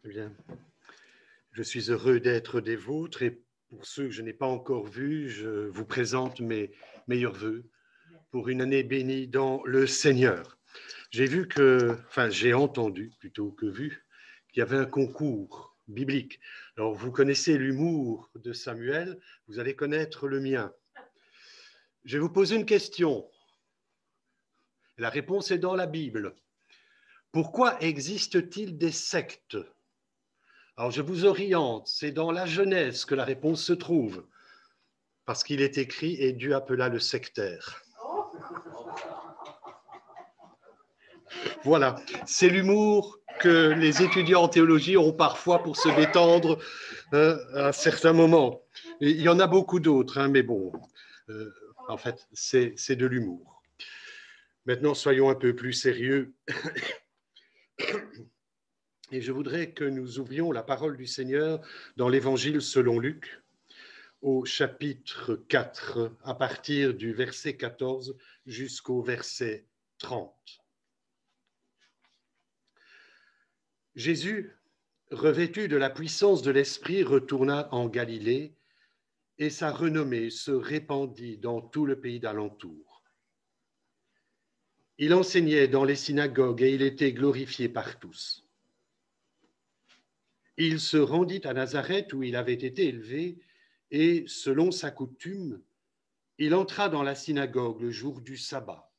Eh bien, je suis heureux d'être des vôtres et pour ceux que je n'ai pas encore vus, je vous présente mes meilleurs vœux pour une année bénie dans le Seigneur. J'ai entendu plutôt que vu, qu'il y avait un concours biblique. Alors, vous connaissez l'humour de Samuel, vous allez connaître le mien. Je vais vous poser une question. La réponse est dans la Bible. Pourquoi existe-t-il des sectes ? Alors, je vous oriente, c'est dans la Genèse que la réponse se trouve, parce qu'il est écrit « Et Dieu appela le sectaire ». Voilà, c'est l'humour que les étudiants en théologie ont parfois pour se détendre à certains moments. Et il y en a beaucoup d'autres, mais bon, en fait, c'est de l'humour. Maintenant, soyons un peu plus sérieux. Et je voudrais que nous ouvrions la parole du Seigneur dans l'Évangile selon Luc, au chapitre 4, à partir du verset 14 jusqu'au verset 30. Jésus, revêtu de la puissance de l'Esprit, retourna en Galilée, et sa renommée se répandit dans tout le pays d'alentour. Il enseignait dans les synagogues et il était glorifié par tous. Il se rendit à Nazareth où il avait été élevé, et, selon sa coutume, il entra dans la synagogue le jour du sabbat.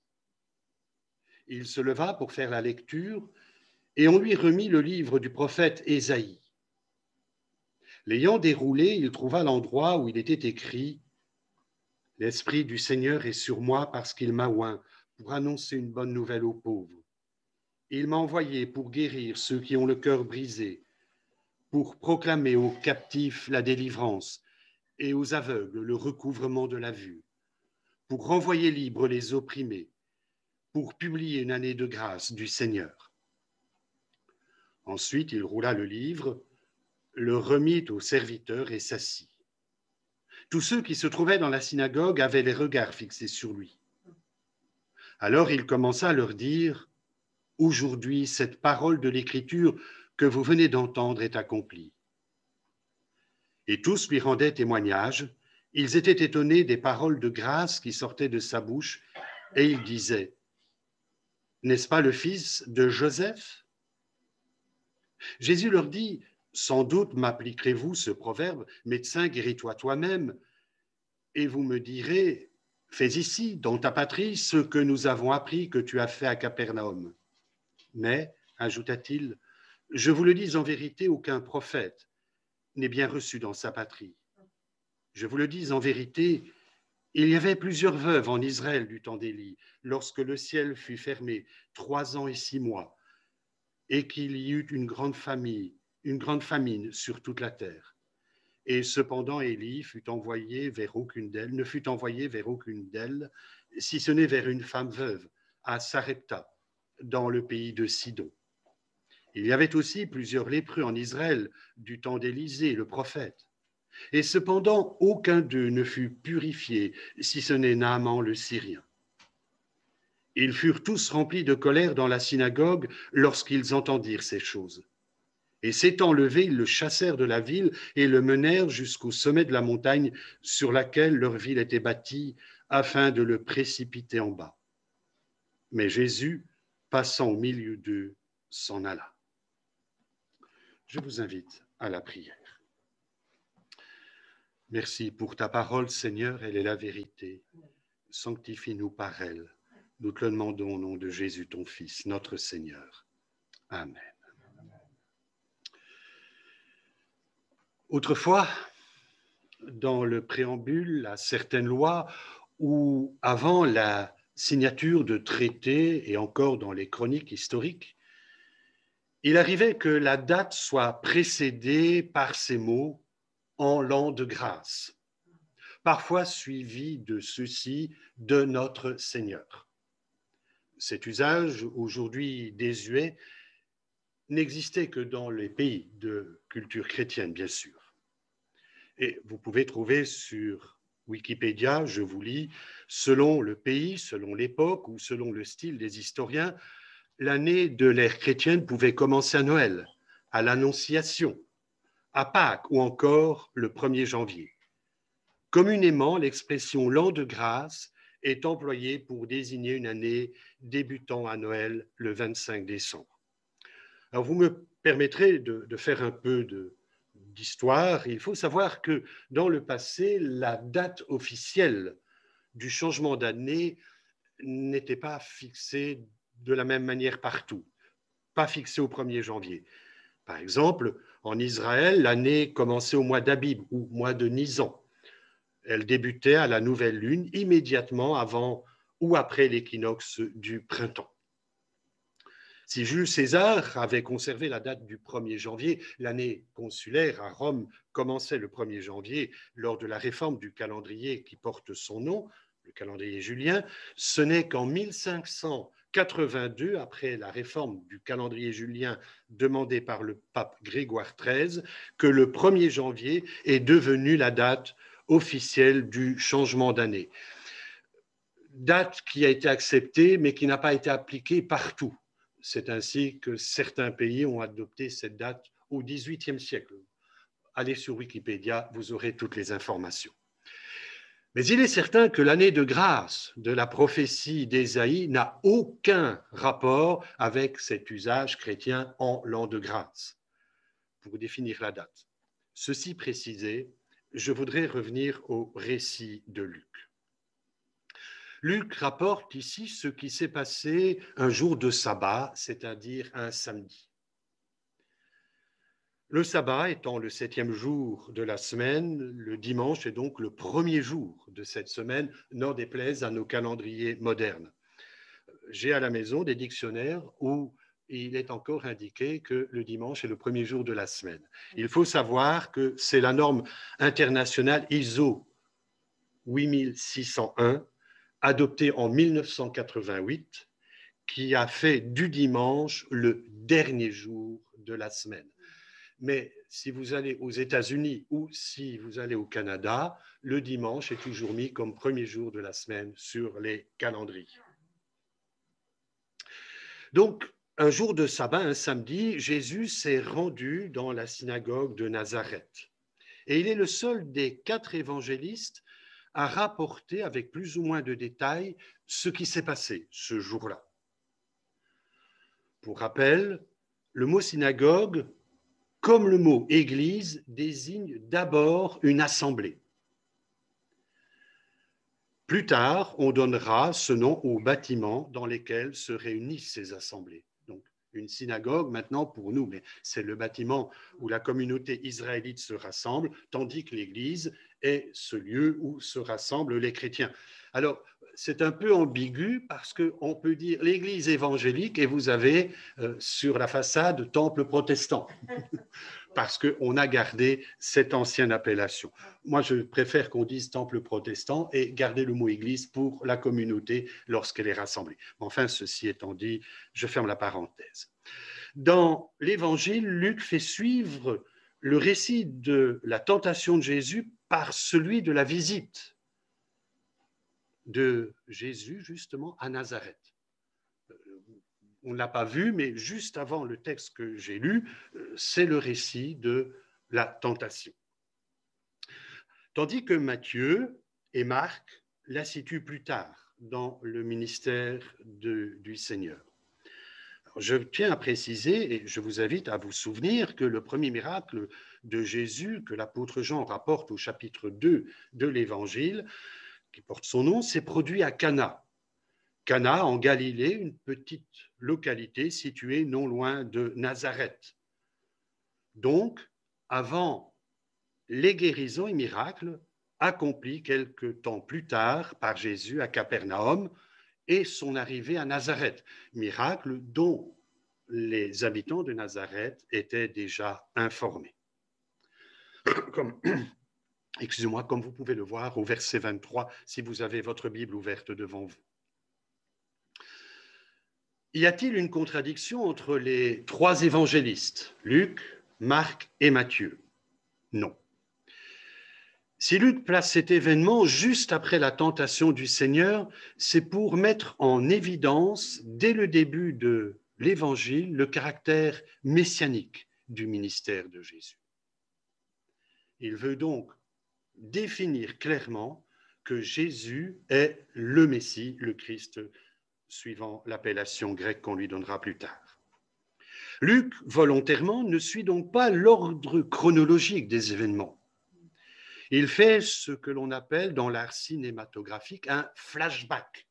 Il se leva pour faire la lecture, et on lui remit le livre du prophète Ésaïe. L'ayant déroulé, il trouva l'endroit où il était écrit « L'Esprit du Seigneur est sur moi parce qu'il m'a oint pour annoncer une bonne nouvelle aux pauvres. Il m'a envoyé pour guérir ceux qui ont le cœur brisé, pour proclamer aux captifs la délivrance et aux aveugles le recouvrement de la vue, pour renvoyer libres les opprimés, pour publier une année de grâce du Seigneur. » Ensuite, il roula le livre, le remit au serviteur et s'assit. Tous ceux qui se trouvaient dans la synagogue avaient les regards fixés sur lui. Alors il commença à leur dire « Aujourd'hui, cette parole de l'Écriture que vous venez d'entendre est accomplie. » Et tous lui rendaient témoignage. Ils étaient étonnés des paroles de grâce qui sortaient de sa bouche, et ils disaient « N'est-ce pas le fils de Joseph ?» Jésus leur dit « Sans doute m'appliquerez-vous ce proverbe, médecin, guéris-toi toi-même. Et vous me direz, fais ici, dans ta patrie, ce que nous avons appris que tu as fait à Capernaum. Mais, ajouta-t-il, je vous le dis en vérité, aucun prophète n'est bien reçu dans sa patrie. Je vous le dis en vérité, il y avait plusieurs veuves en Israël du temps d'Élie, lorsque le ciel fut fermé 3 ans et 6 mois, et qu'il y eut une grande famine sur toute la terre. Et cependant, Élie ne fut envoyé vers aucune d'elles, si ce n'est vers une femme veuve, à Sarepta, dans le pays de Sidon. Il y avait aussi plusieurs lépreux en Israël du temps d'Élisée, le prophète. Et cependant, aucun d'eux ne fut purifié, si ce n'est Naaman le Syrien. Ils furent tous remplis de colère dans la synagogue lorsqu'ils entendirent ces choses. Et s'étant levés, ils le chassèrent de la ville et le menèrent jusqu'au sommet de la montagne sur laquelle leur ville était bâtie, afin de le précipiter en bas. Mais Jésus, passant au milieu d'eux, s'en alla. Je vous invite à la prière. Merci pour ta parole, Seigneur, elle est la vérité. Sanctifie-nous par elle. Nous te le demandons au nom de Jésus, ton Fils, notre Seigneur. Amen. Autrefois, dans le préambule à certaines lois ou avant la signature de traités et encore dans les chroniques historiques, il arrivait que la date soit précédée par ces mots « en l'an de grâce », parfois suivi de ceci « de notre Seigneur ». Cet usage, aujourd'hui désuet, n'existait que dans les pays de culture chrétienne, bien sûr. Et vous pouvez trouver sur Wikipédia, je vous lis, selon le pays, selon l'époque ou selon le style des historiens, l'année de l'ère chrétienne pouvait commencer à Noël, à l'Annonciation, à Pâques ou encore le 1er janvier. Communément, l'expression l'an de grâce est employée pour désigner une année débutant à Noël le 25 décembre. Alors, vous me permettrez de faire un peu d'histoire. Il faut savoir que dans le passé, la date officielle du changement d'année n'était pas fixée de la même manière partout, pas fixée au 1er janvier. Par exemple, en Israël, l'année commençait au mois d'Abib ou mois de Nisan. Elle débutait à la nouvelle lune immédiatement avant ou après l'équinoxe du printemps. Si Jules César avait conservé la date du 1er janvier, l'année consulaire à Rome commençait le 1er janvier lors de la réforme du calendrier qui porte son nom, le calendrier julien. Ce n'est qu'en 1582, après la réforme du calendrier julien demandée par le pape Grégoire XIII, que le 1er janvier est devenu la date officielle du changement d'année. Date qui a été acceptée mais qui n'a pas été appliquée partout. C'est ainsi que certains pays ont adopté cette date au XVIIIe siècle. Allez sur Wikipédia, vous aurez toutes les informations. Mais il est certain que l'année de grâce de la prophétie d'Ésaïe n'a aucun rapport avec cet usage chrétien en l'an de grâce. Pour définir la date. Ceci précisé, je voudrais revenir au récit de Luc. Luc rapporte ici ce qui s'est passé un jour de sabbat, c'est-à-dire un samedi. Le sabbat étant le 7e jour de la semaine, le dimanche est donc le 1er jour de cette semaine, n'en déplaise à nos calendriers modernes. J'ai à la maison des dictionnaires où il est encore indiqué que le dimanche est le 1er jour de la semaine. Il faut savoir que c'est la norme internationale ISO 8601, adoptée en 1988, qui a fait du dimanche le dernier jour de la semaine. Mais si vous allez aux États-Unis ou si vous allez au Canada, le dimanche est toujours mis comme 1er jour de la semaine sur les calendriers. Donc, un jour de sabbat, un samedi, Jésus s'est rendu dans la synagogue de Nazareth. Et il est le seul des 4 évangélistes à rapporter avec plus ou moins de détails ce qui s'est passé ce jour-là. Pour rappel, le mot synagogue, comme le mot église, désigne d'abord une assemblée. Plus tard, on donnera ce nom aux bâtiments dans lesquels se réunissent ces assemblées. Donc, une synagogue, maintenant, pour nous, mais c'est le bâtiment où la communauté israélite se rassemble, tandis que l'église est ce lieu où se rassemblent les chrétiens. Alors, c'est un peu ambigu parce qu'on peut dire l'église évangélique et vous avez sur la façade temple protestant. Parce qu'on a gardé cette ancienne appellation. Moi, je préfère qu'on dise temple protestant et garder le mot église pour la communauté lorsqu'elle est rassemblée. Enfin, ceci étant dit, je ferme la parenthèse. Dans l'Évangile, Luc fait suivre le récit de la tentation de Jésus par celui de la visite de Jésus, justement, à Nazareth. On ne l'a pas vu, mais juste avant le texte que j'ai lu, c'est le récit de la tentation. Tandis que Matthieu et Marc la situent plus tard dans le ministère du Seigneur. Alors, je tiens à préciser, et je vous invite à vous souvenir que le premier miracle de Jésus que l'apôtre Jean rapporte au chapitre 2 de l'Évangile, qui porte son nom, s'est produit à Cana. Cana, en Galilée, une petite localité située non loin de Nazareth. Donc, avant les guérisons et miracles accomplis quelque temps plus tard par Jésus à Capernaum et son arrivée à Nazareth, miracle dont les habitants de Nazareth étaient déjà informés. Excusez-moi, comme vous pouvez le voir au verset 23, si vous avez votre Bible ouverte devant vous. Y a-t-il une contradiction entre les 3 évangélistes, Luc, Marc et Matthieu? Non. Si Luc place cet événement juste après la tentation du Seigneur, c'est pour mettre en évidence, dès le début de l'Évangile, le caractère messianique, du ministère de Jésus. Il veut donc définir clairement que Jésus est le Messie, le Christ, suivant l'appellation grecque qu'on lui donnera plus tard. Luc, volontairement, ne suit donc pas l'ordre chronologique des événements. Il fait ce que l'on appelle dans l'art cinématographique un flashback.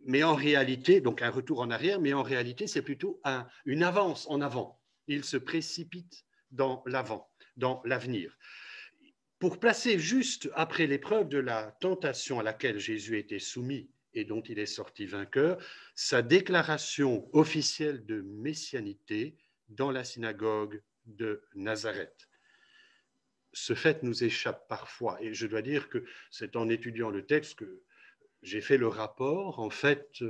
Mais en réalité, donc un retour en arrière, mais en réalité, c'est plutôt une avance en avant. Il se précipite dans l'avant, dans l'avenir. Pour placer juste après l'épreuve de la tentation à laquelle Jésus était soumis et dont il est sorti vainqueur, sa déclaration officielle de messianité dans la synagogue de Nazareth. Ce fait nous échappe parfois, et je dois dire que c'est en étudiant le texte que j'ai fait le rapport. En fait,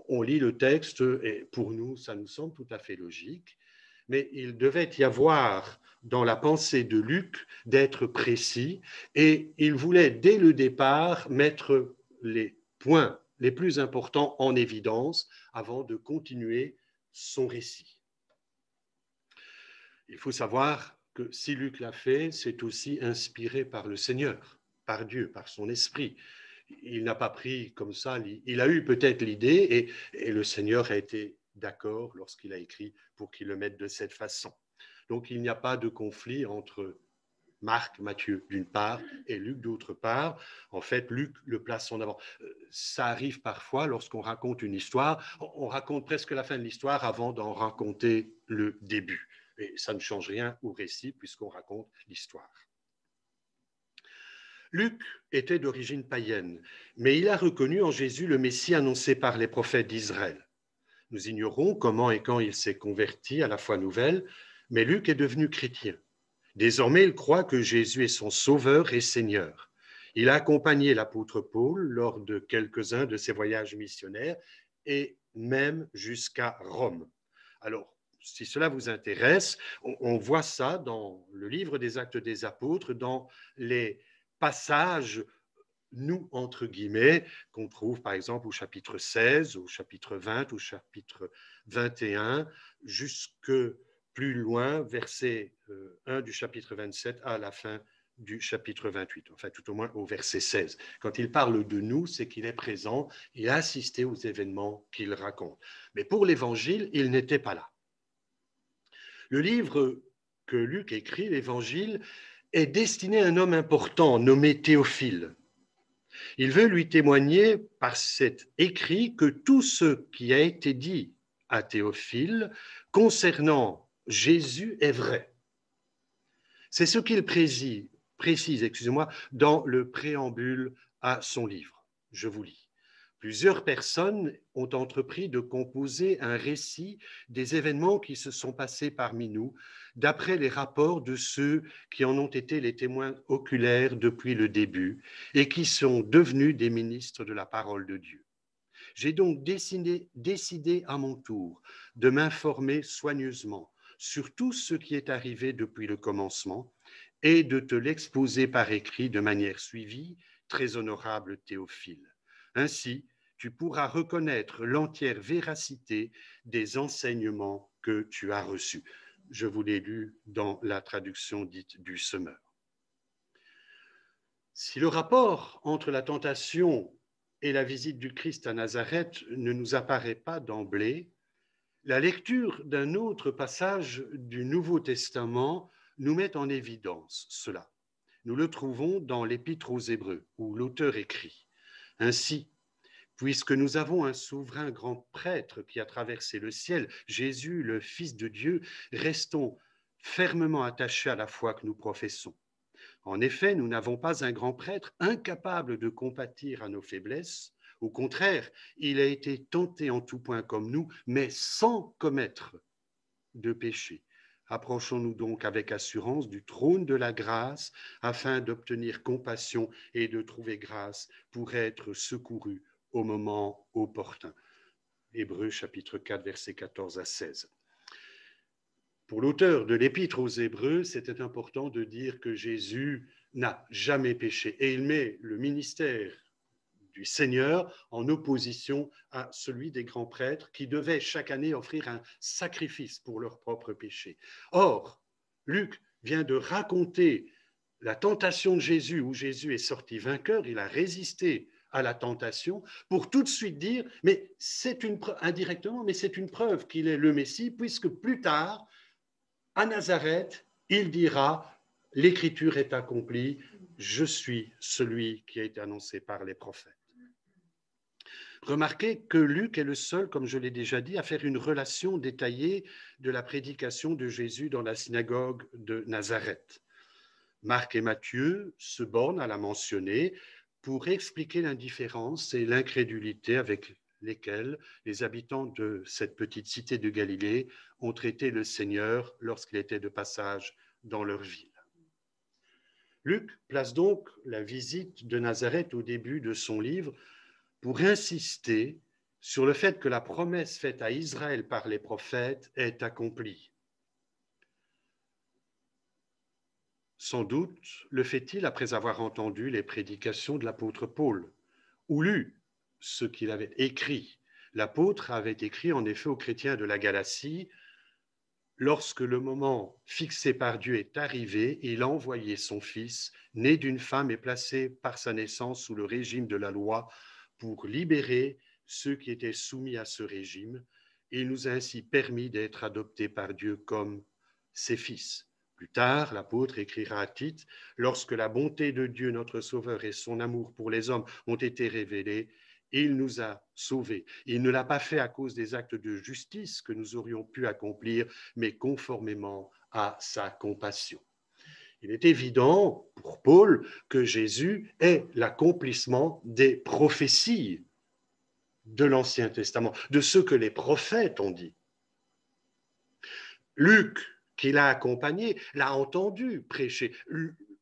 on lit le texte et pour nous, ça nous semble tout à fait logique, mais il devait y avoir dans la pensée de Luc d'être précis et il voulait dès le départ mettre les points les plus importants en évidence avant de continuer son récit. Il faut savoir que si Luc l'a fait, c'est aussi inspiré par le Seigneur, par Dieu, par son esprit. Il n'a pas pris comme ça, il a eu peut-être l'idée et le Seigneur a été d'accord lorsqu'il a écrit pour qu'il le mette de cette façon. Donc il n'y a pas de conflit entre Marc, Matthieu d'une part et Luc d'autre part. En fait, Luc le place en avant. Ça arrive parfois lorsqu'on raconte une histoire, on raconte presque la fin de l'histoire avant d'en raconter le début. Et ça ne change rien au récit puisqu'on raconte l'histoire. Luc était d'origine païenne, mais il a reconnu en Jésus le Messie annoncé par les prophètes d'Israël. Nous ignorons comment et quand il s'est converti à la foi nouvelle, mais Luc est devenu chrétien. Désormais, il croit que Jésus est son sauveur et Seigneur. Il a accompagné l'apôtre Paul lors de quelques-uns de ses voyages missionnaires et même jusqu'à Rome. Alors, si cela vous intéresse, on voit ça dans le livre des Actes des Apôtres, dans les passages, nous, entre guillemets, qu'on trouve par exemple au chapitre 16, au chapitre 20, au chapitre 21, jusque plus loin, verset 1 du chapitre 27 à la fin du chapitre 28, enfin tout au moins au verset 16. Quand il parle de nous, c'est qu'il est présent, il a assisté aux événements qu'il raconte. Mais pour l'Évangile, il n'était pas là. Le livre que Luc écrit, l'Évangile, est destiné à un homme important nommé Théophile. Il veut lui témoigner par cet écrit que tout ce qui a été dit à Théophile concernant Jésus est vrai. C'est ce qu'il précise, dans le préambule à son livre. Je vous lis. Plusieurs personnes ont entrepris de composer un récit des événements qui se sont passés parmi nous, d'après les rapports de ceux qui en ont été les témoins oculaires depuis le début et qui sont devenus des ministres de la parole de Dieu. J'ai donc décidé à mon tour de m'informer soigneusement sur tout ce qui est arrivé depuis le commencement et de te l'exposer par écrit de manière suivie, très honorable Théophile. Ainsi, tu pourras reconnaître l'entière véracité des enseignements que tu as reçus. Je vous l'ai lu dans la traduction dite du Semeur. Si le rapport entre la tentation et la visite du Christ à Nazareth ne nous apparaît pas d'emblée, la lecture d'un autre passage du Nouveau Testament nous met en évidence cela. Nous le trouvons dans l'Épître aux Hébreux, où l'auteur écrit « Ainsi, puisque nous avons un souverain grand prêtre qui a traversé le ciel, Jésus, le Fils de Dieu, restons fermement attachés à la foi que nous professons. En effet, nous n'avons pas un grand prêtre incapable de compatir à nos faiblesses. Au contraire, il a été tenté en tout point comme nous, mais sans commettre de péché. Approchons-nous donc avec assurance du trône de la grâce afin d'obtenir compassion et de trouver grâce pour être secourus au moment opportun. Hébreux chapitre 4, versets 14 à 16. Pour l'auteur de l'Épître aux Hébreux, c'était important de dire que Jésus n'a jamais péché. Et il met le ministère du Seigneur en opposition à celui des grands prêtres qui devaient chaque année offrir un sacrifice pour leurs propres péchés. Or, Luc vient de raconter la tentation de Jésus, où Jésus est sorti vainqueur, il a résisté à la tentation, pour tout de suite dire, mais c'est une preuve, indirectement, mais c'est une preuve qu'il est le Messie, puisque plus tard, à Nazareth, il dira, l'écriture est accomplie, je suis celui qui a été annoncé par les prophètes. Remarquez que Luc est le seul, comme je l'ai déjà dit, à faire une relation détaillée de la prédication de Jésus dans la synagogue de Nazareth. Marc et Matthieu se bornent à la mentionner pour expliquer l'indifférence et l'incrédulité avec lesquelles les habitants de cette petite cité de Galilée ont traité le Seigneur lorsqu'il était de passage dans leur ville. Luc place donc la visite de Nazareth au début de son livre pour insister sur le fait que la promesse faite à Israël par les prophètes est accomplie. Sans doute le fait-il après avoir entendu les prédications de l'apôtre Paul, ou lu ce qu'il avait écrit. L'apôtre avait écrit en effet aux chrétiens de la Galatie, lorsque le moment fixé par Dieu est arrivé, il a envoyé son Fils, né d'une femme et placé par sa naissance sous le régime de la loi, pour libérer ceux qui étaient soumis à ce régime. Il nous a ainsi permis d'être adoptés par Dieu comme ses fils. Plus tard, l'apôtre écrira à Tite, lorsque la bonté de Dieu, notre Sauveur, et son amour pour les hommes ont été révélés, il nous a sauvés. Il ne l'a pas fait à cause des actes de justice que nous aurions pu accomplir, mais conformément à sa compassion. Il est évident pour Paul que Jésus est l'accomplissement des prophéties de l'Ancien Testament, de ce que les prophètes ont dit. Luc, qui l'a accompagné, l'a entendu prêcher.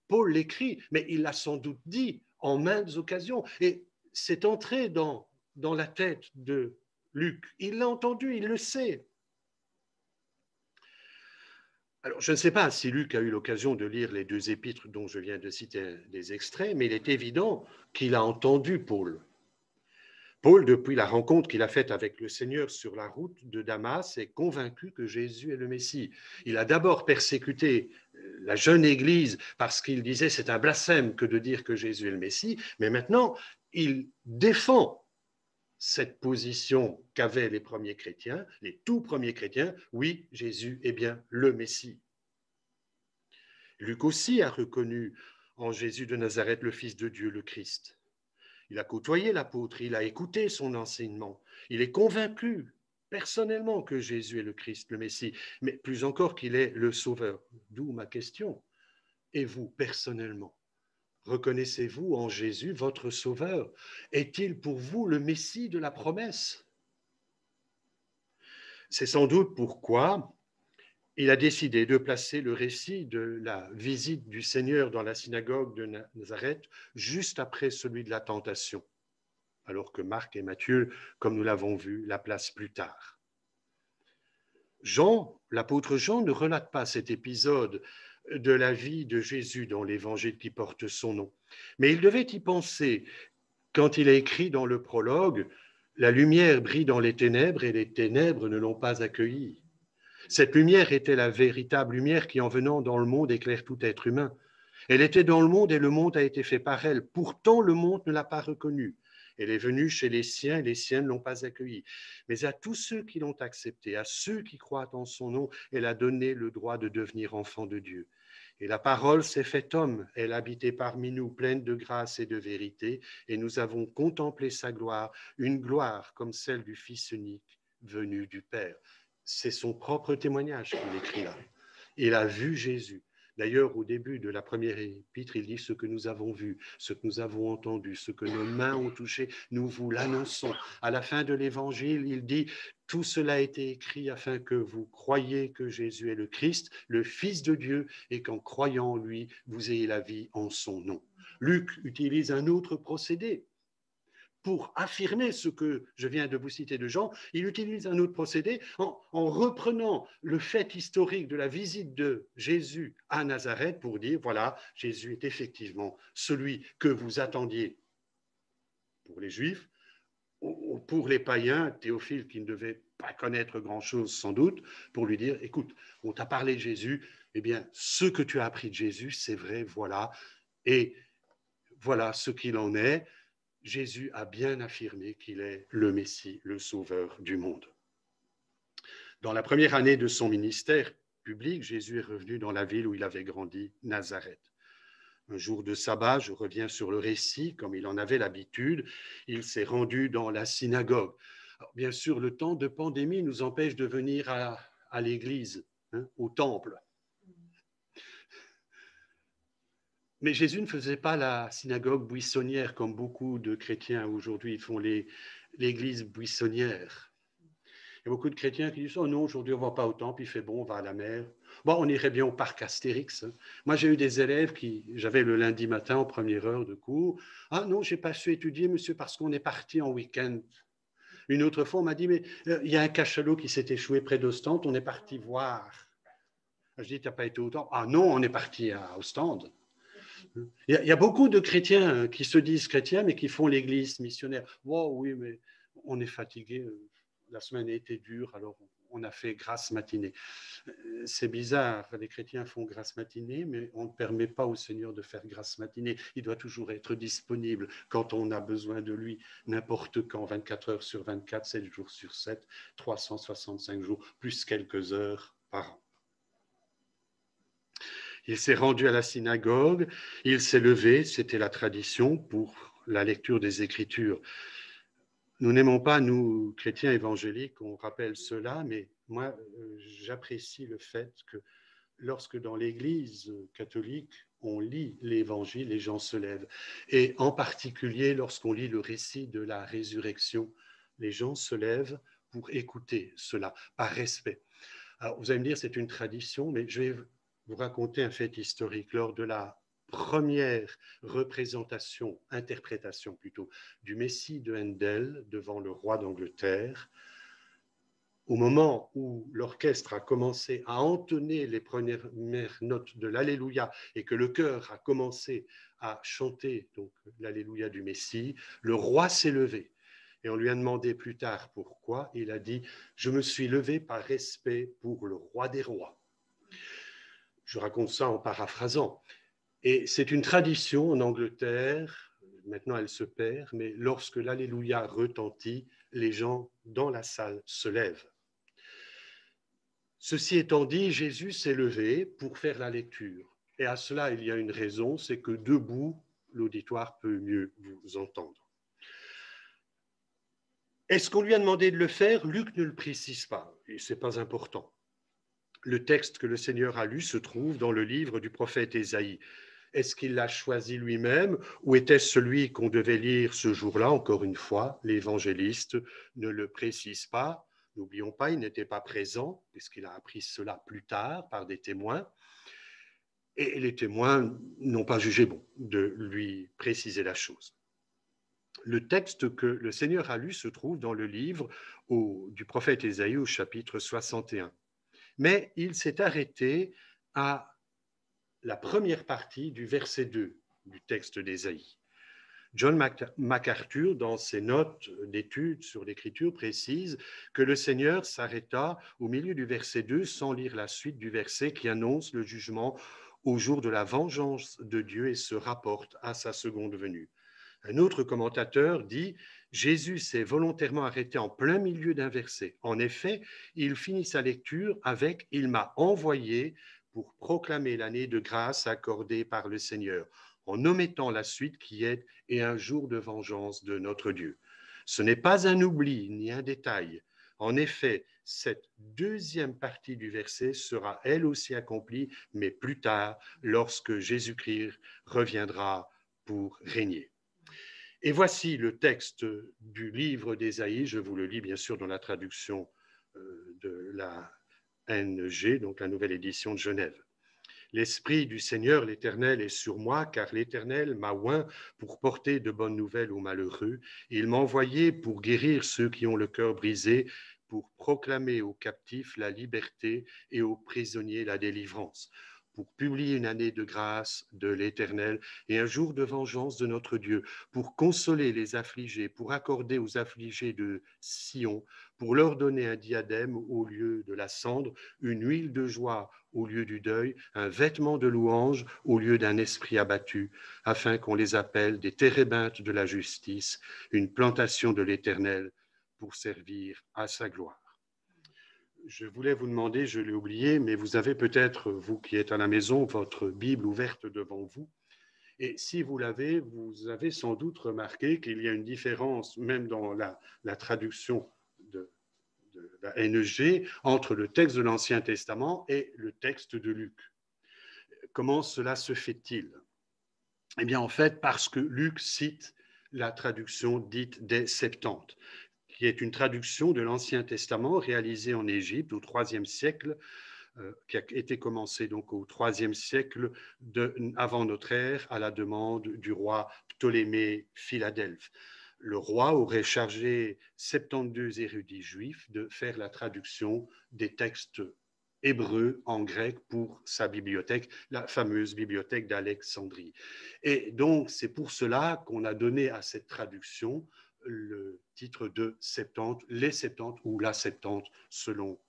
Paul l'écrit, mais il l'a sans doute dit en maintes occasions. Et c'est entré dans la tête de Luc. Il l'a entendu, il le sait. Alors, je ne sais pas si Luc a eu l'occasion de lire les deux épîtres dont je viens de citer des extraits, mais il est évident qu'il a entendu Paul. Paul, depuis la rencontre qu'il a faite avec le Seigneur sur la route de Damas, est convaincu que Jésus est le Messie. Il a d'abord persécuté la jeune Église parce qu'il disait c'est un blasphème que de dire que Jésus est le Messie, mais maintenant il défend cette position qu'avaient les premiers chrétiens, les tout premiers chrétiens, oui, Jésus est bien le Messie. Luc aussi a reconnu en Jésus de Nazareth le Fils de Dieu, le Christ. Il a côtoyé l'apôtre, il a écouté son enseignement, il est convaincu personnellement que Jésus est le Christ, le Messie, mais plus encore qu'il est le Sauveur. D'où ma question. Et vous, personnellement, reconnaissez-vous en Jésus votre Sauveur? Est-il pour vous le Messie de la promesse? C'est sans doute pourquoi il a décidé de placer le récit de la visite du Seigneur dans la synagogue de Nazareth juste après celui de la tentation, alors que Marc et Matthieu, comme nous l'avons vu, la placent plus tard. L'apôtre Jean ne relate pas cet épisode de la vie de Jésus dans l'évangile qui porte son nom, mais il devait y penser quand il a écrit dans le prologue « La lumière brille dans les ténèbres et les ténèbres ne l'ont pas accueillie ». Cette lumière était la véritable lumière qui, en venant dans le monde, éclaire tout être humain. Elle était dans le monde et le monde a été fait par elle. Pourtant, le monde ne l'a pas reconnue. Elle est venue chez les siens et les siens ne l'ont pas accueillie. Mais à tous ceux qui l'ont acceptée, à ceux qui croient en son nom, elle a donné le droit de devenir enfants de Dieu. Et la parole s'est faite homme, elle habitait parmi nous, pleine de grâce et de vérité, et nous avons contemplé sa gloire, une gloire comme celle du Fils unique venu du Père. C'est son propre témoignage qu'il écrit là. Il a vu Jésus. D'ailleurs, au début de la première épître, il dit ce que nous avons vu, ce que nous avons entendu, ce que nos mains ont touché, nous vous l'annonçons. À la fin de l'évangile, il dit tout cela a été écrit afin que vous croyiez que Jésus est le Christ, le Fils de Dieu, et qu'en croyant en lui, vous ayez la vie en son nom. Luc utilise un autre procédé. Pour affirmer ce que je viens de vous citer de Jean, il utilise un autre procédé en reprenant le fait historique de la visite de Jésus à Nazareth pour dire, voilà, Jésus est effectivement celui que vous attendiez. pour les Juifs, ou pour les païens, Théophile qui ne devait pas connaître grand-chose sans doute, pour lui dire, écoute, on t'a parlé de Jésus, eh bien, ce que tu as appris de Jésus, c'est vrai, voilà, et voilà ce qu'il en est. Jésus a bien affirmé qu'il est le Messie, le Sauveur du monde. Dans la première année de son ministère public, Jésus est revenu dans la ville où il avait grandi, Nazareth. Un jour de sabbat, je reviens sur le récit, comme il en avait l'habitude, il s'est rendu dans la synagogue. Alors, bien sûr, le temps de pandémie nous empêche de venir à l'église, au temple. Mais Jésus ne faisait pas la synagogue buissonnière comme beaucoup de chrétiens aujourd'hui font l'église buissonnière. Il y a beaucoup de chrétiens qui disent « Oh non, aujourd'hui on ne va pas au temple, il fait bon, on va à la mer. » Bon, on irait bien au parc Astérix. Moi, j'ai eu des élèves j'avais le lundi matin en première heure de cours. « Ah non, je n'ai pas su étudier, monsieur, parce qu'on est parti en week-end. » Une autre fois, on m'a dit « Mais il y a un cachalot qui s'est échoué près d'Ostende, on est parti voir. » Je dis « Tu n'as pas été au temple ?»« Ah non, on est parti à Ostende. » Il y a beaucoup de chrétiens qui se disent chrétiens, mais qui font l'église missionnaire. Oh, oui, mais on est fatigué, la semaine a été dure, alors on a fait grasse matinée. C'est bizarre, les chrétiens font grasse matinée, mais on ne permet pas au Seigneur de faire grasse matinée. Il doit toujours être disponible quand on a besoin de lui, n'importe quand, 24 heures sur 24, 7 jours sur 7, 365 jours, plus quelques heures par an. Il s'est rendu à la synagogue, il s'est levé, c'était la tradition pour la lecture des Écritures. Nous n'aimons pas, nous, chrétiens évangéliques, on rappelle cela, mais moi, j'apprécie le fait que lorsque dans l'Église catholique, on lit l'Évangile, les gens se lèvent. Et en particulier, lorsqu'on lit le récit de la résurrection, les gens se lèvent pour écouter cela, par respect. Alors, vous allez me dire, c'est une tradition, mais je vais vous raconter un fait historique. Lors de la première représentation, interprétation plutôt, du Messie de Handel devant le roi d'Angleterre, au moment où l'orchestre a commencé à entonner les premières notes de l'Alléluia et que le chœur a commencé à chanter donc l'Alléluia du Messie, le roi s'est levé. Et on lui a demandé plus tard pourquoi. Il a dit « Je me suis levé par respect pour le roi des rois ». Je raconte ça en paraphrasant. Et c'est une tradition en Angleterre, maintenant elle se perd, mais lorsque l'Alléluia retentit, les gens dans la salle se lèvent. Ceci étant dit, Jésus s'est levé pour faire la lecture. Et à cela, il y a une raison, c'est que debout, l'auditoire peut mieux vous entendre. Est-ce qu'on lui a demandé de le faire? Luc ne le précise pas, et ce n'est pas important. Le texte que le Seigneur a lu se trouve dans le livre du prophète Ésaïe. Est-ce qu'il l'a choisi lui-même ou était-ce celui qu'on devait lire ce jour-là? Encore une fois, l'évangéliste ne le précise pas. N'oublions pas, il n'était pas présent, puisqu'il a appris cela plus tard par des témoins. Et les témoins n'ont pas jugé bon de lui préciser la chose. Le texte que le Seigneur a lu se trouve dans le livre du prophète Ésaïe au chapitre 61. Mais il s'est arrêté à la première partie du verset 2 du texte d'Ésaïe. John MacArthur, dans ses notes d'études sur l'écriture, précise que le Seigneur s'arrêta au milieu du verset 2 sans lire la suite du verset qui annonce le jugement au jour de la vengeance de Dieu et se rapporte à sa seconde venue. Un autre commentateur dit « Jésus s'est volontairement arrêté en plein milieu d'un verset. En effet, il finit sa lecture avec « Il m'a envoyé pour proclamer l'année de grâce accordée par le Seigneur », en omettant la suite qui est « Et un jour de vengeance de notre Dieu ». Ce n'est pas un oubli ni un détail. En effet, cette deuxième partie du verset sera elle aussi accomplie, mais plus tard, lorsque Jésus-Christ reviendra pour régner. Et voici le texte du livre d'Ésaïe, je vous le lis bien sûr dans la traduction de la NG, donc la nouvelle édition de Genève. L'Esprit du Seigneur l'Éternel est sur moi, car l'Éternel m'a oint pour porter de bonnes nouvelles aux malheureux. Il m'a envoyé pour guérir ceux qui ont le cœur brisé, pour proclamer aux captifs la liberté et aux prisonniers la délivrance, pour publier une année de grâce de l'Éternel et un jour de vengeance de notre Dieu, pour consoler les affligés, pour accorder aux affligés de Sion, pour leur donner un diadème au lieu de la cendre, une huile de joie au lieu du deuil, un vêtement de louange au lieu d'un esprit abattu, afin qu'on les appelle des térébintes de la justice, une plantation de l'Éternel pour servir à sa gloire. Je voulais vous demander, je l'ai oublié, mais vous avez peut-être, vous qui êtes à la maison, votre Bible ouverte devant vous. Et si vous l'avez, vous avez sans doute remarqué qu'il y a une différence, même dans la traduction de la NEG, entre le texte de l'Ancien Testament et le texte de Luc. Comment cela se fait-il? Eh bien, en fait, parce que Luc cite la traduction dite des Septante, qui est une traduction de l'Ancien Testament réalisée en Égypte au IIIe siècle, qui a été commencée donc au IIIe siècle avant notre ère à la demande du roi Ptolémée Philadelphe. Le roi aurait chargé 72 érudits juifs de faire la traduction des textes hébreux en grec pour sa bibliothèque, la fameuse bibliothèque d'Alexandrie. Et donc, c'est pour cela qu'on a donné à cette traduction le titre de Septante, les Septantes ou la Septante, selon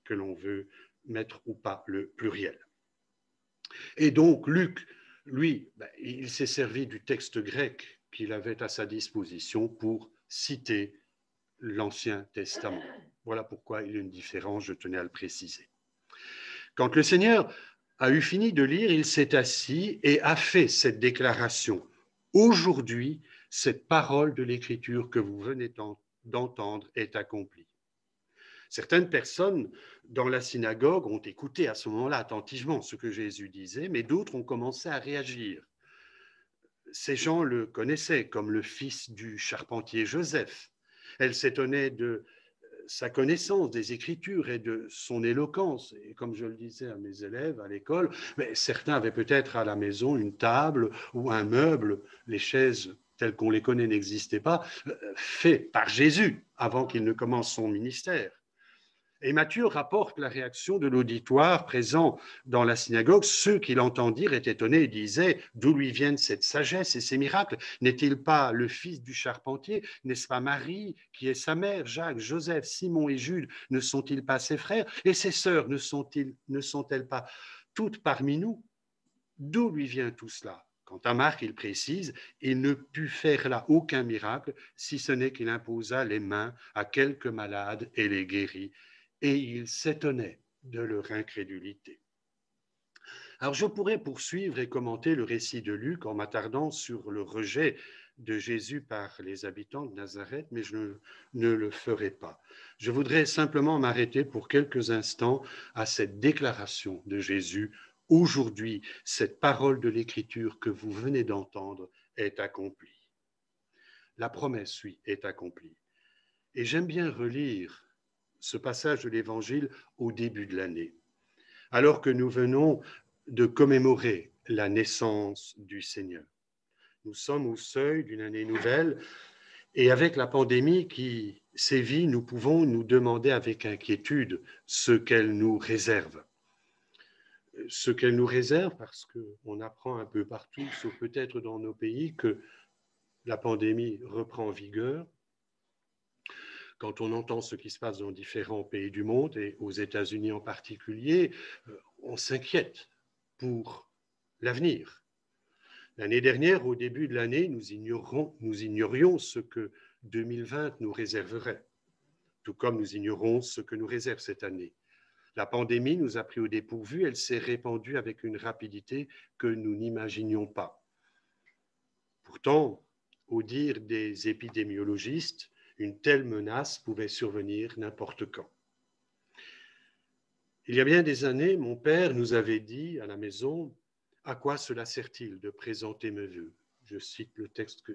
que l'on veut mettre ou pas le pluriel. Et donc, Luc, lui, il s'est servi du texte grec qu'il avait à sa disposition pour citer l'Ancien Testament. Voilà pourquoi il y a une différence, je tenais à le préciser. Quand le Seigneur a eu fini de lire, il s'est assis et a fait cette déclaration. Aujourd'hui, cette parole de l'Écriture que vous venez d'entendre est accomplie. Certaines personnes dans la synagogue ont écouté à ce moment-là attentivement ce que Jésus disait, mais d'autres ont commencé à réagir. Ces gens le connaissaient comme le fils du charpentier Joseph. Elle s'étonnait de sa connaissance des Écritures et de son éloquence. Et comme je le disais à mes élèves à l'école, mais certains avaient peut-être à la maison une table ou un meuble, les chaises telles qu'on les connaît n'existaient pas, fait par Jésus avant qu'il ne commence son ministère. Et Matthieu rapporte la réaction de l'auditoire présent dans la synagogue. Ceux qui l'entendirent étaient étonnés et disaient « D'où lui viennent cette sagesse et ces miracles? N'est-il pas le fils du charpentier? N'est-ce pas Marie qui est sa mère? Jacques, Joseph, Simon et Jude ne sont-ils pas ses frères? Et ses sœurs ne sont-elles pas toutes parmi nous? D'où lui vient tout cela ?» Quant à Marc, il précise « Il ne put faire là aucun miracle, si ce n'est qu'il imposa les mains à quelques malades et les guérit. » Et il s'étonnait de leur incrédulité. Alors je pourrais poursuivre et commenter le récit de Luc en m'attardant sur le rejet de Jésus par les habitants de Nazareth, mais je ne le ferai pas. Je voudrais simplement m'arrêter pour quelques instants à cette déclaration de Jésus. Aujourd'hui, cette parole de l'Écriture que vous venez d'entendre est accomplie. La promesse, oui, est accomplie. Et j'aime bien relire ce passage de l'Évangile au début de l'année, alors que nous venons de commémorer la naissance du Seigneur. Nous sommes au seuil d'une année nouvelle et avec la pandémie qui sévit, nous pouvons nous demander avec inquiétude ce qu'elle nous réserve. Ce qu'elle nous réserve parce qu'on apprend un peu partout, sauf peut-être dans nos pays, que la pandémie reprend vigueur. Quand on entend ce qui se passe dans différents pays du monde, et aux États-Unis en particulier, on s'inquiète pour l'avenir. L'année dernière, au début de l'année, nous ignorions ce que 2020 nous réserverait, tout comme nous ignorons ce que nous réserve cette année. La pandémie nous a pris au dépourvu, elle s'est répandue avec une rapidité que nous n'imaginions pas. Pourtant, au dire des épidémiologistes, une telle menace pouvait survenir n'importe quand. Il y a bien des années, mon père nous avait dit à la maison « À quoi cela sert-il de présenter mes vœux ?» Je cite le texte que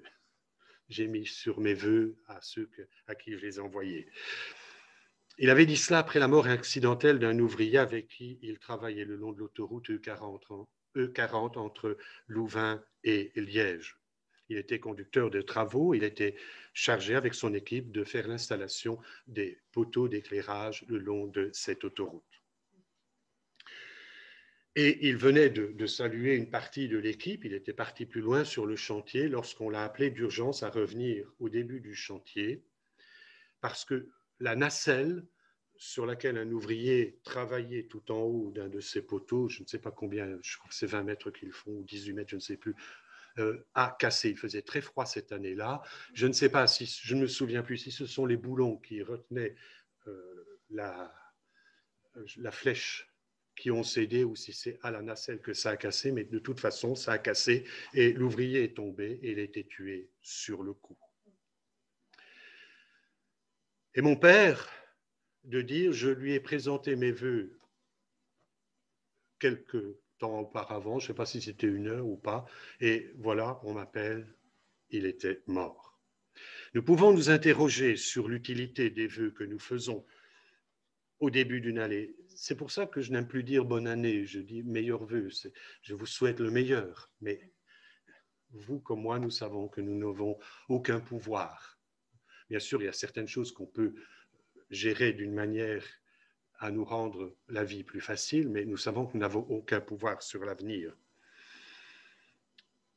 j'ai mis sur mes vœux à ceux à qui je les envoyais. Il avait dit cela après la mort accidentelle d'un ouvrier avec qui il travaillait le long de l'autoroute E40 entre Louvain et Liège. Il était conducteur de travaux, il était chargé avec son équipe de faire l'installation des poteaux d'éclairage le long de cette autoroute. Et il venait de saluer une partie de l'équipe, il était parti plus loin sur le chantier lorsqu'on l'a appelé d'urgence à revenir au début du chantier, parce que la nacelle sur laquelle un ouvrier travaillait tout en haut d'un de ces poteaux, je ne sais pas combien, je crois que c'est 20 mètres qu'ils font, ou 18 mètres, je ne sais plus, a cassé. Il faisait très froid cette année-là. Je ne sais pas si, je ne me souviens plus si ce sont les boulons qui retenaient la flèche qui ont cédé ou si c'est à la nacelle que ça a cassé, mais de toute façon, ça a cassé et l'ouvrier est tombé et il a été tué sur le coup. Et mon père, de dire, je lui ai présenté mes vœux quelques temps auparavant, je ne sais pas si c'était 1 heure ou pas, et voilà, on m'appelle, il était mort. Nous pouvons nous interroger sur l'utilité des vœux que nous faisons au début d'une année. C'est pour ça que je n'aime plus dire bonne année, je dis meilleurs vœux. Je vous souhaite le meilleur, mais vous comme moi, nous savons que nous n'avons aucun pouvoir. Bien sûr, il y a certaines choses qu'on peut gérer d'une manière à nous rendre la vie plus facile, mais nous savons que nous n'avons aucun pouvoir sur l'avenir,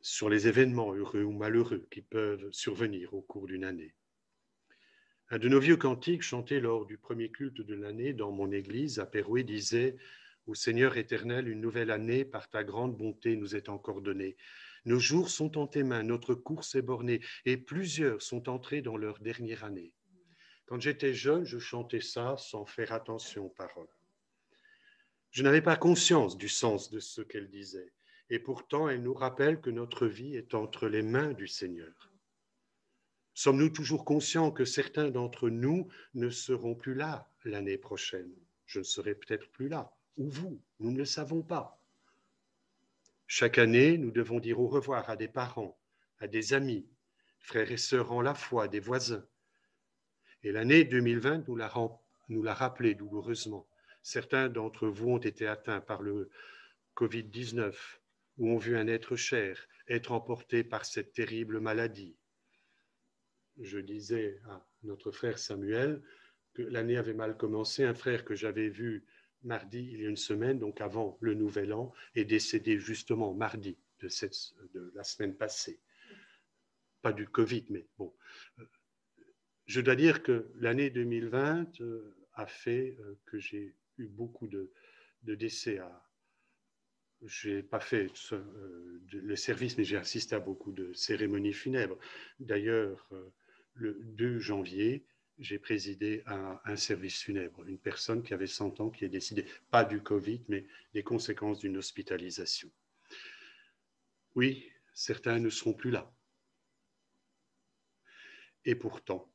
sur les événements heureux ou malheureux qui peuvent survenir au cours d'une année. Un de nos vieux cantiques chantés lors du premier culte de l'année dans mon église à Pérouet disait « Ô Seigneur éternel, une nouvelle année par ta grande bonté nous est encore donnée. Nos jours sont en tes mains, notre course est bornée, et plusieurs sont entrés dans leur dernière année. » Quand j'étais jeune, je chantais ça sans faire attention aux paroles. Je n'avais pas conscience du sens de ce qu'elle disait, et pourtant elle nous rappelle que notre vie est entre les mains du Seigneur. Sommes-nous toujours conscients que certains d'entre nous ne seront plus là l'année prochaine? Je ne serai peut-être plus là, ou vous, nous ne le savons pas. Chaque année, nous devons dire au revoir à des parents, à des amis, frères et sœurs en la foi, des voisins. Et l'année 2020 nous l'a rappelé douloureusement. Certains d'entre vous ont été atteints par le Covid-19 ou ont vu un être cher être emporté par cette terrible maladie. Je disais à notre frère Samuel que l'année avait mal commencé. Un frère que j'avais vu mardi il y a une semaine, donc avant le Nouvel An, est décédé justement mardi de la semaine passée. Pas du Covid, mais bon. Je dois dire que l'année 2020 a fait que j'ai eu beaucoup de décès. Je n'ai pas fait le service, mais j'ai assisté à beaucoup de cérémonies funèbres. D'ailleurs, le 2 janvier, j'ai présidé à un service funèbre, une personne qui avait 100 ans qui est décédée, pas du Covid, mais des conséquences d'une hospitalisation. Oui, certains ne seront plus là. Et pourtant,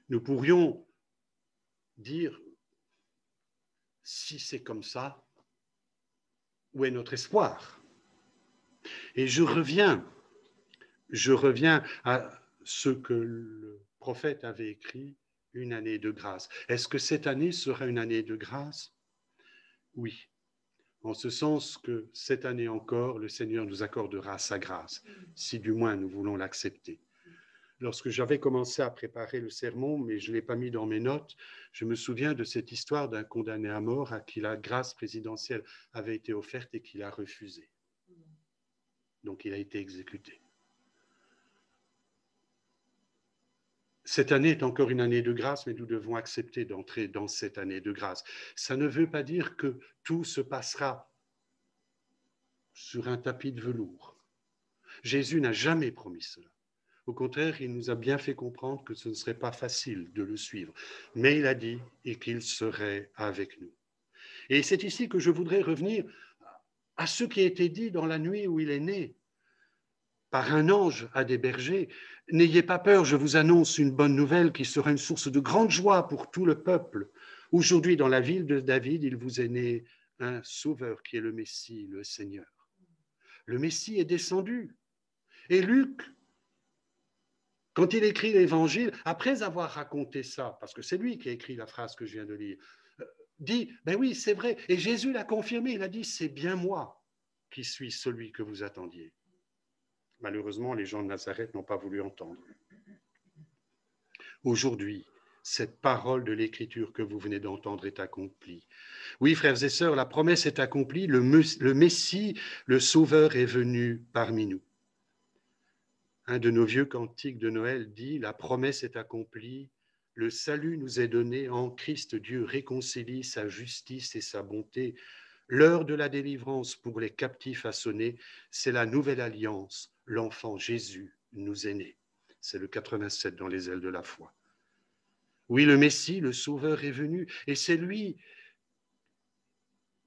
nous pourrions dire, si c'est comme ça, où est notre espoir? Et je reviens à ce que le prophète avait écrit, une année de grâce. Est-ce que cette année sera une année de grâce? Oui, en ce sens que cette année encore, le Seigneur nous accordera sa grâce, si du moins nous voulons l'accepter. Lorsque j'avais commencé à préparer le sermon, mais je ne l'ai pas mis dans mes notes, je me souviens de cette histoire d'un condamné à mort à qui la grâce présidentielle avait été offerte et qu'il a refusé. Donc il a été exécuté. Cette année est encore une année de grâce, mais nous devons accepter d'entrer dans cette année de grâce. Ça ne veut pas dire que tout se passera sur un tapis de velours. Jésus n'a jamais promis cela. Au contraire, il nous a bien fait comprendre que ce ne serait pas facile de le suivre. Mais il a dit et qu'il serait avec nous. Et c'est ici que je voudrais revenir à ce qui a été dit dans la nuit où il est né par un ange à des bergers. N'ayez pas peur, je vous annonce une bonne nouvelle qui sera une source de grande joie pour tout le peuple. Aujourd'hui, dans la ville de David, il vous est né un sauveur qui est le Messie, le Seigneur. Le Messie est descendu. Et Luc, quand il écrit l'Évangile, après avoir raconté ça, parce que c'est lui qui a écrit la phrase que je viens de lire, dit, ben oui, c'est vrai. Et Jésus l'a confirmé, il a dit, c'est bien moi qui suis celui que vous attendiez. Malheureusement, les gens de Nazareth n'ont pas voulu entendre. Aujourd'hui, cette parole de l'Écriture que vous venez d'entendre est accomplie. Oui, frères et sœurs, la promesse est accomplie, le Messie, le Sauveur est venu parmi nous. Un de nos vieux cantiques de Noël dit « La promesse est accomplie, le salut nous est donné, en Christ Dieu réconcilie sa justice et sa bonté. L'heure de la délivrance pour les captifs a sonné, c'est la nouvelle alliance, l'enfant Jésus nous est né. » C'est le 87 dans les ailes de la foi. Oui, le Messie, le Sauveur est venu, et c'est lui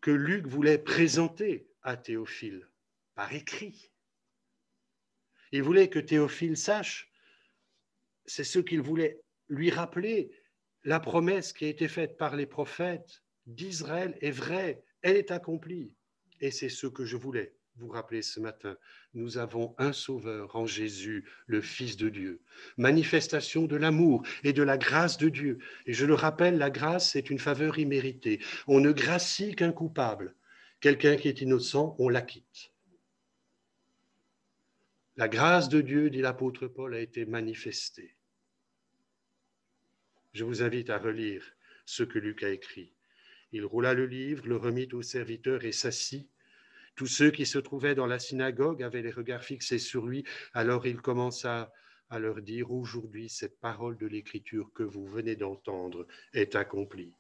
que Luc voulait présenter à Théophile par écrit. Il voulait que Théophile sache, c'est ce qu'il voulait lui rappeler, la promesse qui a été faite par les prophètes d'Israël est vraie, elle est accomplie. Et c'est ce que je voulais vous rappeler ce matin. Nous avons un Sauveur en Jésus, le Fils de Dieu. Manifestation de l'amour et de la grâce de Dieu. Et je le rappelle, la grâce est une faveur imméritée. On ne gracie qu'un coupable. Quelqu'un qui est innocent, on l'acquitte. La grâce de Dieu, dit l'apôtre Paul, a été manifestée. Je vous invite à relire ce que Luc a écrit. Il roula le livre, le remit aux serviteurs et s'assit. Tous ceux qui se trouvaient dans la synagogue avaient les regards fixés sur lui. Alors il commença à leur dire « Aujourd'hui, cette parole de l'Écriture que vous venez d'entendre est accomplie. »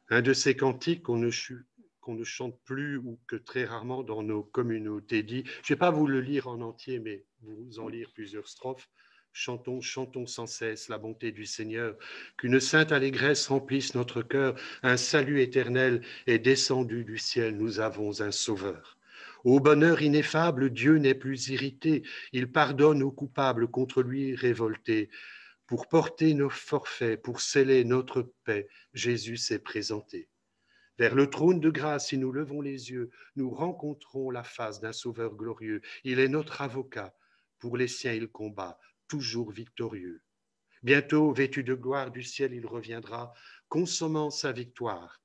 Un de ces cantiques qu'on ne chante plus ou que très rarement dans nos communautés dit, je ne vais pas vous le lire en entier, mais vous en lire plusieurs strophes. Chantons, chantons sans cesse la bonté du Seigneur, qu'une sainte allégresse remplisse notre cœur, un salut éternel est descendu du ciel, nous avons un sauveur. Au bonheur ineffable, Dieu n'est plus irrité, il pardonne aux coupables contre lui révoltés. Pour porter nos forfaits, pour sceller notre paix, Jésus s'est présenté. Vers le trône de grâce, si nous levons les yeux, nous rencontrons la face d'un Sauveur glorieux. Il est notre avocat. Pour les siens, il combat, toujours victorieux. Bientôt, vêtu de gloire du ciel, il reviendra, consommant sa victoire.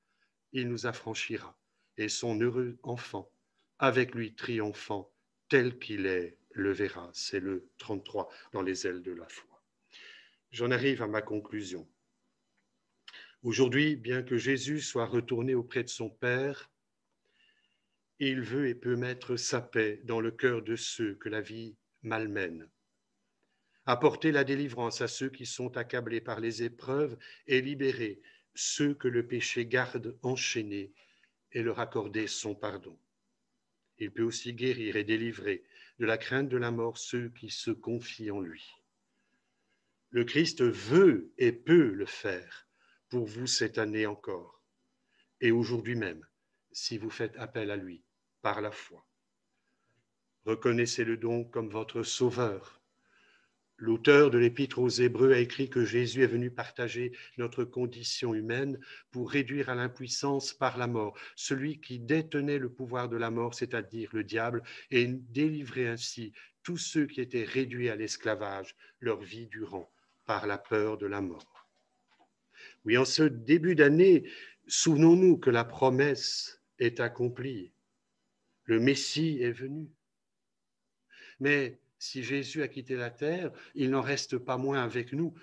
Il nous affranchira, et son heureux enfant, avec lui triomphant, tel qu'il est, le verra. C'est le 33 dans les ailes de la foi. J'en arrive à ma conclusion. Aujourd'hui, bien que Jésus soit retourné auprès de son Père, il veut et peut mettre sa paix dans le cœur de ceux que la vie malmène. Apporter la délivrance à ceux qui sont accablés par les épreuves et libérer ceux que le péché garde enchaînés et leur accorder son pardon. Il peut aussi guérir et délivrer de la crainte de la mort ceux qui se confient en lui. Le Christ veut et peut le faire pour vous cette année encore et aujourd'hui même, si vous faites appel à lui par la foi. Reconnaissez-le donc comme votre Sauveur. L'auteur de l'Épître aux Hébreux a écrit que Jésus est venu partager notre condition humaine pour réduire à l'impuissance par la mort celui qui détenait le pouvoir de la mort, c'est-à-dire le diable, et délivrer ainsi tous ceux qui étaient réduits à l'esclavage leur vie durant par la peur de la mort. Oui, en ce début d'année, souvenons-nous que la promesse est accomplie. Le Messie est venu. Mais si Jésus a quitté la terre, il n'en reste pas moins avec nous.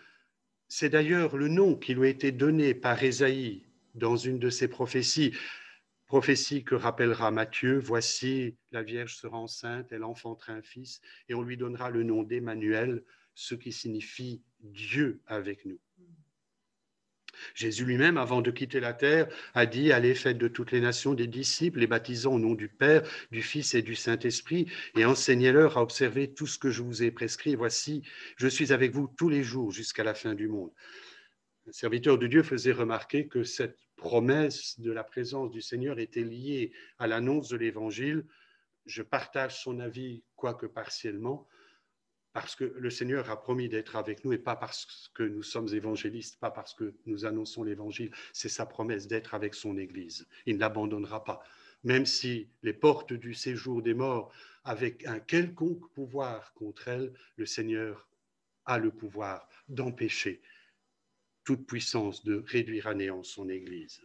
C'est d'ailleurs le nom qui lui a été donné par Ésaïe dans une de ses prophéties, prophétie que rappellera Matthieu, « Voici, la Vierge sera enceinte, elle enfantera un fils, et on lui donnera le nom d'Emmanuel, ce qui signifie Dieu avec nous. » Jésus lui-même, avant de quitter la terre, a dit « Allez, faites de toutes les nations des disciples, les baptisant au nom du Père, du Fils et du Saint-Esprit, et enseignez-leur à observer tout ce que je vous ai prescrit. Voici, je suis avec vous tous les jours jusqu'à la fin du monde. » Le serviteur de Dieu faisait remarquer que cette promesse de la présence du Seigneur était liée à l'annonce de l'Évangile. Je partage son avis, quoique partiellement, parce que le Seigneur a promis d'être avec nous et pas parce que nous sommes évangélistes, pas parce que nous annonçons l'Évangile, c'est sa promesse d'être avec son Église. Il ne l'abandonnera pas. Même si les portes du séjour des morts avaient un quelconque pouvoir contre elle, le Seigneur a le pouvoir d'empêcher toute puissance de réduire à néant son Église.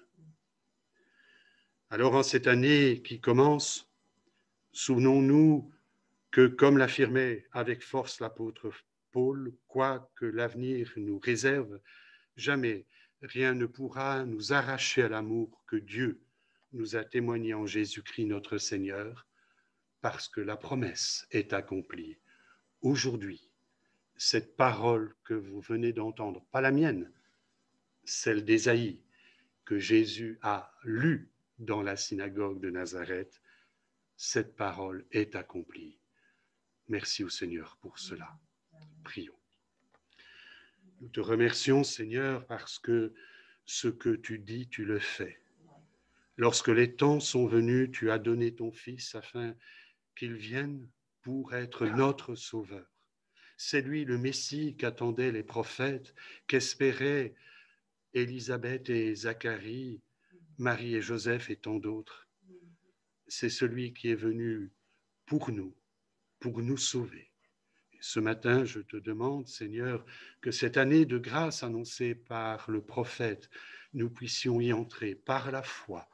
Alors en cette année qui commence, souvenons-nous que, comme l'affirmait avec force l'apôtre Paul, quoi que l'avenir nous réserve, jamais rien ne pourra nous arracher à l'amour que Dieu nous a témoigné en Jésus-Christ notre Seigneur, parce que la promesse est accomplie. Aujourd'hui, cette parole que vous venez d'entendre, pas la mienne, celle d'Ésaïe, que Jésus a lue dans la synagogue de Nazareth, cette parole est accomplie. Merci au Seigneur pour cela. Prions. Nous te remercions, Seigneur, parce que ce que tu dis, tu le fais. Lorsque les temps sont venus, tu as donné ton Fils afin qu'il vienne pour être notre Sauveur. C'est lui le Messie qu'attendaient les prophètes, qu'espéraient Élisabeth et Zacharie, Marie et Joseph et tant d'autres. C'est celui qui est venu pour nous sauver. Et ce matin, je te demande, Seigneur, que cette année de grâce annoncée par le prophète, nous puissions y entrer par la foi,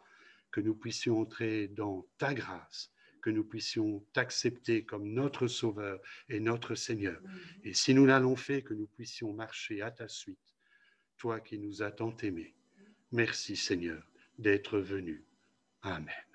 que nous puissions entrer dans ta grâce, que nous puissions t'accepter comme notre Sauveur et notre Seigneur. Et si nous l'avons fait, que nous puissions marcher à ta suite, toi qui nous as tant aimés. Merci, Seigneur, d'être venu. Amen.